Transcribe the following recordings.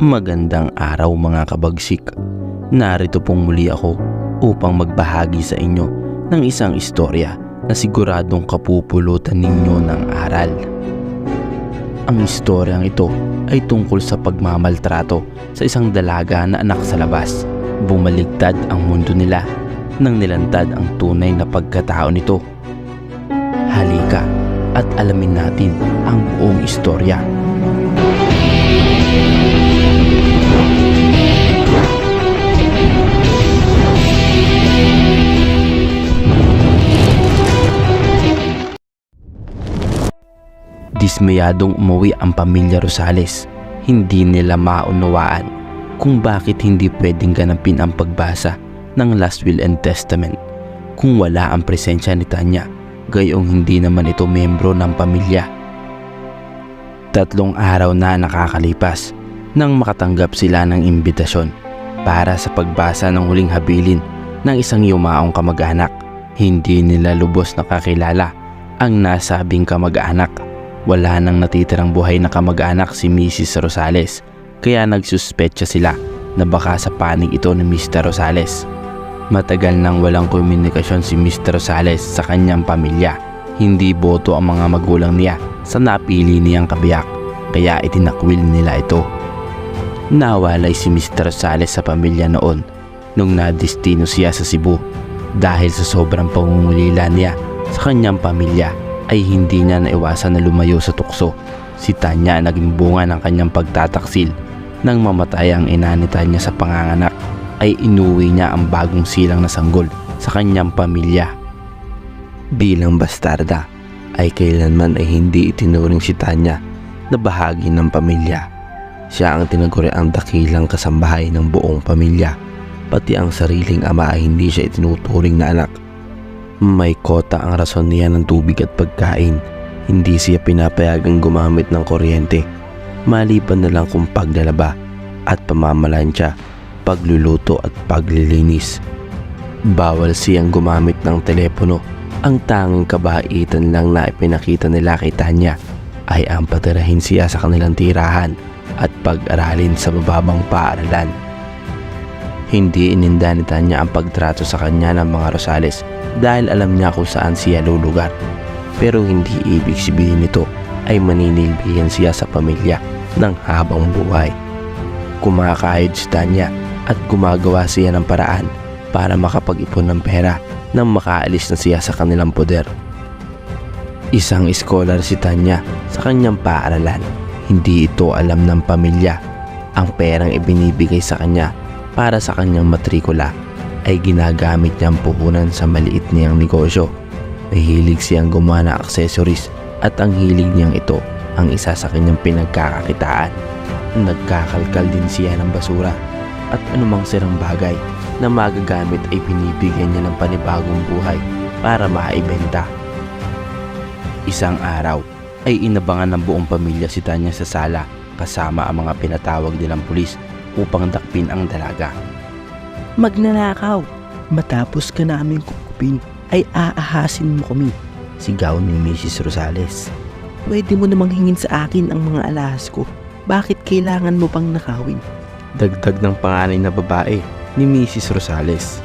Magandang araw mga kabagsik. Narito pong muli ako upang magbahagi sa inyo ng isang istorya na siguradong kapupulutan ninyo ng aral. Ang istoryang ito ay tungkol sa pagmamaltrato sa isang dalaga na anak sa labas. Bumaligtad ang mundo nila nang nilantad ang tunay na pagkatao nito. Halika at alamin natin ang buong istorya. Dismayadong umuwi ang pamilya Rosales. Hindi nila maunawaan kung bakit hindi pwedeng ganapin ang pagbasa ng Last Will and Testament kung wala ang presensya ni Tanya, gayong hindi naman ito miyembro ng pamilya. 3 araw na nakakalipas nang makatanggap sila ng imbitasyon para sa pagbasa ng huling habilin ng isang yumaong kamag-anak. Hindi nila lubos nakakilala ang nasabing kamag-anak. Wala nang natitirang buhay na kamag-anak si Mrs. Rosales, kaya nagsuspetsa sila na baka sa panig ito ni Mr. Rosales. Matagal nang walang komunikasyon si Mr. Rosales sa kanyang pamilya. Hindi boto ang mga magulang niya sa napili niyang kabiyak, kaya itinakwil nila ito. Nawalay si Mr. Rosales sa pamilya noon nung nadestino siya sa Cebu. Dahil sa sobrang pangungulila niya sa kanyang pamilya ay hindi niya naiwasan na lumayo sa tukso. Si Tanya naging bunga ng kanyang pagtataksil. Nang mamatay ang ina ni Tanya sa panganganak ay inuwi niya ang bagong silang na sanggol sa kanyang pamilya. Bilang bastarda ay kailanman ay hindi itinuring si Tanya na bahagi ng pamilya. Siya ang tinaguriang dakilang kasambahay ng buong pamilya. Pati ang sariling ama ay hindi siya itinuturing na anak. May kota ang rason niya ng tubig at pagkain. Hindi siya pinapayagang gumamit ng kuryente, maliban na lang kung paglalaba at pamamalansya, pagluluto at paglilinis. Bawal siyang gumamit ng telepono. Ang tanging kabaitan lang na ipinakita nila kay Tanya ay ang patirahin siya sa kanilang tirahan at pag-aralin sa mababang paaralan. Hindi ininda ni Tanya ang pagtrato sa kanya ng mga Rosales dahil alam niya kung saan siya lulugar. Pero hindi ibig sabihin nito ay maninilbihan siya sa pamilya ng habang buhay. Kumakahid si Tanya at gumagawa siya ng paraan para makapag-ipon ng pera nang makaalis na siya sa kanilang poder. Isang scholar si Tanya sa kanyang paaralan. Hindi ito alam ng pamilya. Ang perang ibinibigay sa kanya para sa kanyang matrikula ay ginagamit niyang puhunan sa maliit niyang negosyo. Mahilig siyang gumawa ng accessories at ang hilig niyang ito ang isa sa kanyang pinagkakakitaan. Nagkakalkal din siya ng basura at anumang sirang bagay na magagamit ay binibigyan niya ng panibagong buhay para maibenta. Isang araw ay inabangan ng buong pamilya si Tanya sa sala kasama ang mga pinatawag nilang pulis upang dakpin ang dalaga. Magnanakaw, matapos ka namin kukupin ay aahasin mo kami, sigaw ni Mrs. Rosales. Pwede mo namang hingin sa akin ang mga alahas ko. Bakit kailangan mo pang nakawin? Dagdag ng panganay na babae ni Mrs. Rosales.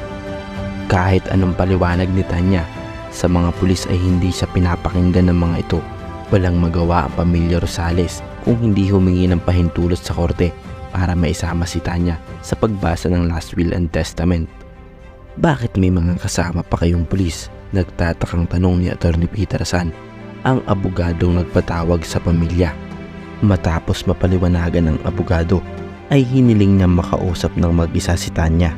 Kahit anong paliwanag ni Tanya sa mga pulis ay hindi siya pinapakinggan ng mga ito. Walang magawa ang pamilya Rosales kung hindi humingi ng pahintulot sa korte para maisama si Tanya sa pagbasa ng Last Will and Testament. Bakit may mga kasama pa kayong pulis? Nagtatakang tanong ni Atty. Peter San, ang abogadong nagpatawag sa pamilya. Matapos mapaliwanagan ng abogado, ay hiniling niya makausap ng mag-isa si Tanya.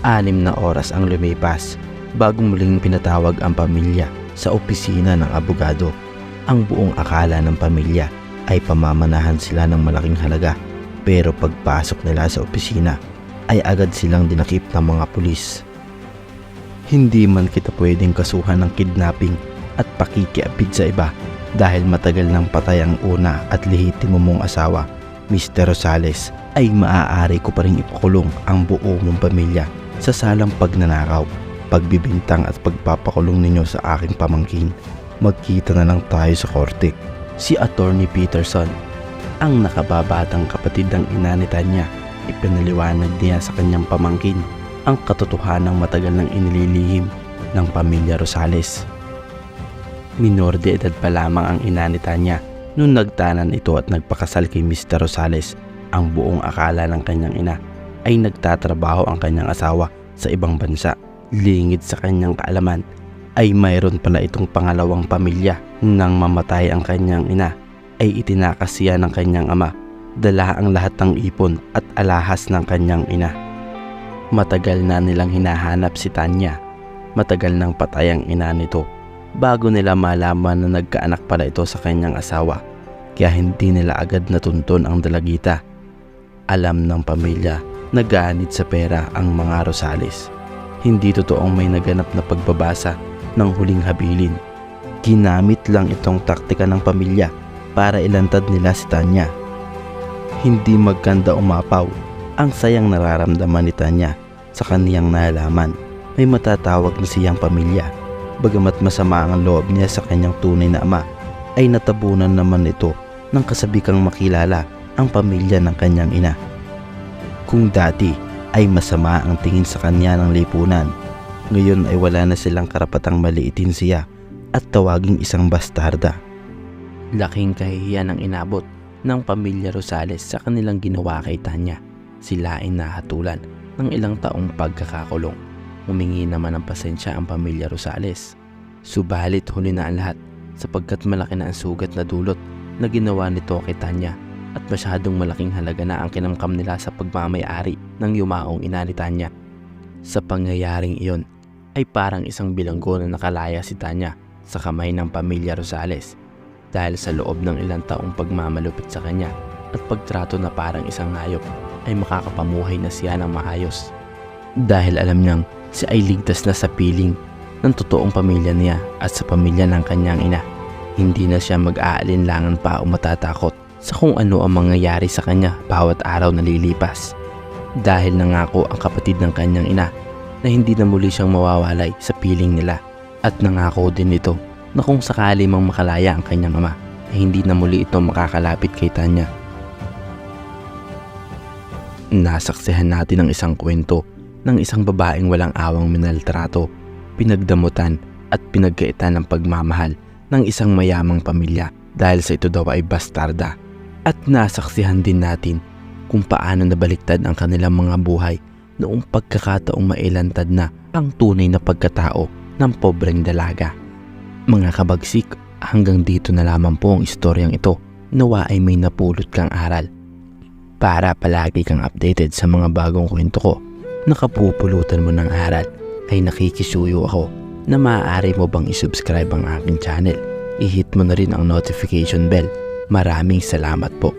6 na oras ang lumipas bago muling pinatawag ang pamilya sa opisina ng abogado. Ang buong akala ng pamilya ay pamamanahan sila ng malaking halaga, pero pagpasok nila sa opisina ay agad silang dinakip ng mga pulis. Hindi man kita pwedeng kasuhan ng kidnapping at pakikiapid sa iba dahil matagal nang patay ang una at lehitimo mong asawa, Mr. Rosales, ay maaari ko pa rin ipakulong ang buo mong pamilya sa salang pagnanakaw, pagbibintang at pagpapakulong ninyo sa aking pamangkin. Magkita na lang tayo sa korte. Si Atty. Peterson. Ang nakababatang kapatid ng ina ni Tanya, ipinaliwanag niya sa kanyang pamangkin ang katotohanang matagal nang inililihim ng pamilya Rosales. Minor de edad pa lamang ang ina ni Tanya nung nagtanan ito at nagpakasal kay Mr. Rosales. Ang buong akala ng kanyang ina ay nagtatrabaho ang kanyang asawa sa ibang bansa. Lingid sa kanyang kaalaman ay mayroon pala itong pangalawang pamilya. Nang mamatay ang kanyang ina ay itinakas siya ng kanyang ama, dala ang lahat ng ipon at alahas ng kanyang ina. Matagal na nilang hinahanap si Tanya. Matagal nang patay ang ina nito bago nila malaman na nagkaanak pala ito sa kanyang asawa, kaya hindi nila agad natuntun ang dalagita. Alam ng pamilya na ganit sa pera ang mga Rosales. Hindi totoong may naganap na pagbabasa ng huling habilin. Ginamit lang itong taktika ng pamilya para ilantad nila si Tanya. Hindi magkanda umapaw ang sayang nararamdaman ni Tanya sa kaniyang nalaman. May matatawag na siyang pamilya. Bagamat masama ang loob niya sa kanyang tunay na ama, ay natabunan naman ito ng kasabikang makilala ang pamilya ng kanyang ina. Kung dati ay masama ang tingin sa kanya ng lipunan, ngayon ay wala na silang karapatang maliitin siya at tawaging isang bastarda. Laking kahihiyan ang inabot ng pamilya Rosales sa kanilang ginawa kay Tanya. Sila ay nahatulan ng ilang taong pagkakakulong. Humingi naman ng pasensya ang pamilya Rosales. Subalit huli na ang lahat sapagkat malaki na ang sugat na dulot na ginawa nito kay Tanya at masyadong malaking halaga na ang kinamkam nila sa pagmamayari ng yumaong ina ni Tanya. Sa pangyayaring iyon ay parang isang bilanggo na nakalaya si Tanya sa kamay ng pamilya Rosales dahil sa loob ng ilang taong pagmamalupit sa kanya at pagtrato na parang isang hayop ay makakapamuhay na siya ng maayos. Dahil alam niyang siya ay ligtas na sa piling ng totoong pamilya niya at sa pamilya ng kanyang ina. Hindi na siya mag-aalinlangan pa o matatakot sa kung ano ang mangyayari sa kanya bawat araw na lilipas. Dahil nangako ang kapatid ng kanyang ina na hindi na muli siyang mawawalay sa piling nila at nangako din ito na kung sakali mang makalaya ang kanyang ama ay hindi na muli ito makakalapit kay Tanya. Nasaksihan natin ang isang kwento ng isang babaeng walang awang minaltrato, pinagdamutan at pinagkaitan ng pagmamahal ng isang mayamang pamilya dahil sa ito daw ay bastarda. At nasaksihan din natin kung paano nabaliktad ang kanilang mga buhay noong pagkakataong mailantad na ang tunay na pagkatao ng pobreng dalaga. Mga kabagsik, hanggang dito na lamang po ang istoryang ito. Nawa ay may napulot kang aral. Para palagi kang updated sa mga bagong kwento ko, nakapupulutan mo ng aral, ay nakikisuyo ako na maaari mo bang isubscribe ang aking channel. I-hit mo na rin ang notification bell. Maraming salamat po.